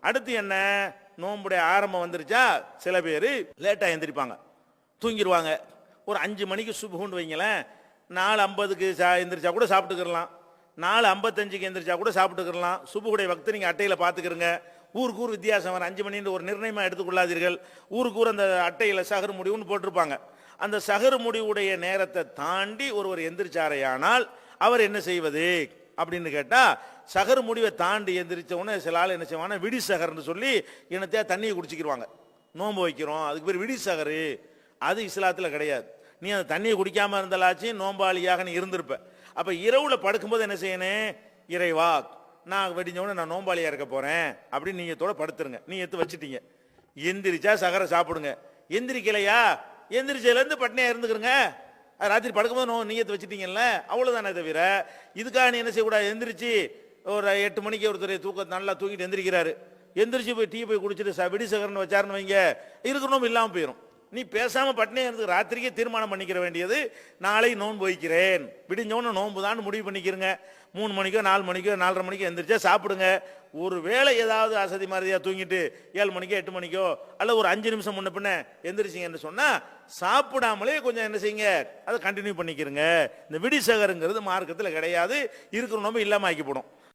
அடுத்து என்ன, நோம்புடைய ஆரம்பம் வந்துருச்சா, சில பேர் லேட்டாக எந்திரிப்பாங்க, தூங்கிடுவாங்க. ஒரு 5 மணிக்கு சுபுகுன்னு வைங்களேன், 4:50க்கு எந்திரிச்சா கூட சாப்பிட்டுக்கிறலாம், 4:55க்கு எந்திரிச்சா கூட சாப்பிட்டுக்கிறலாம். சுபுகுடைய வக்து நீங்கள் அட்டையில் பார்த்துக்கிறங்க. ஊருக்கு ஊர் வித்தியாசம் வர 5 மணின்னு ஒரு நிர்ணயமாக எடுத்துக்கொள்ளாதீர்கள். ஊருக்கு ஊர் அந்த அட்டையில் சகர் முடிவுன்னு போட்டிருப்பாங்க. அந்த சகர் முடிவுடைய நேரத்தை தாண்டி ஒருவர் எந்திரிச்சாரையானால் அவர் என்ன செய்வது அப்படின்னு கேட்டால், சகர் முடிவை தாண்டி எந்திரிச்ச உடனே சில ஆள் என்ன செய்வாங்கன்னா விடி சகர்னு சொல்லி என்னத்தையா தண்ணியை குடிச்சிக்கிடுவாங்க. நோன்பு வைக்கிறோம் அதுக்கு பேர் விடி சகரு. அது இஸ்லாத்தில் கிடையாது. நீ அந்த தண்ணியை குடிக்காமல் இருந்தாலாச்சும் நோம்பாளியாக நீ இருந்திருப்ப. அப்போ இரவில் படுக்கும்போது என்ன செய்யணும், இறைவா நான் வெடிஞ்சோடனே நான் நோம்பாளியாக இருக்க போகிறேன் அப்படின்னு நீங்கத்தோட படுத்துருங்க. நீ எடுத்து வச்சுட்டீங்க, எந்திரிச்சா சகரை சாப்பிடுங்க. எந்திரிக்கலையா, எந்திரிச்சதுலேருந்து பட்னியாக இருந்துக்கிறங்க. ராத்திரி படுக்கும்போது நீயத்தை வச்சுட்டீங்கல்ல, அவ்வளோதானே. தவிர இதுக்காக நீ என்ன செய்யக்கூடாது, எந்திரிச்சு ஒரு 8 மணிக்கு ஒருத்தர் தூக்கத்தை நல்லா தூங்கிட்டு எந்திரிக்கிறாரு, எந்திரிச்சு போய் டீ போய் குடிச்சிட்டு விடி சகரன்னு வச்சாருன்னு வைங்க, இருக்கணும் இல்லாமல் போயிடும். நீ பேசாமல் பட்னியாக இருந்து ராத்திரிக்கே தீர்மானம் பண்ணிக்கிற வேண்டியது, நாளை நோன்பு வைக்கிறேன், விடிஞ்சோன்னு நோன்பு தான் முடிவு பண்ணிக்கிறங்க. 3 மணிக்கோ 4 மணிக்கோ 4:30 மணிக்கோ எந்திரிச்சா சாப்பிடுங்க. ஒரு வேளை ஏதாவது அசதி மாதிரியாக தூங்கிட்டு 7 மணிக்கோ 8 மணிக்கோ அல்ல ஒரு 5 நிமிஷம் முன்ன பின்ன எந்திரிச்சிங்கன்னு சொன்னால் சாப்பிடாமலே கொஞ்சம் என்ன செய்யுங்க, அதை கண்டினியூ பண்ணிக்கிறங்க. இந்த விடி சகருங்கிறது மார்க்கத்தில் கிடையாது, இருக்கிற நோம்பு இல்லாமல் ஆக்கிப்படும்.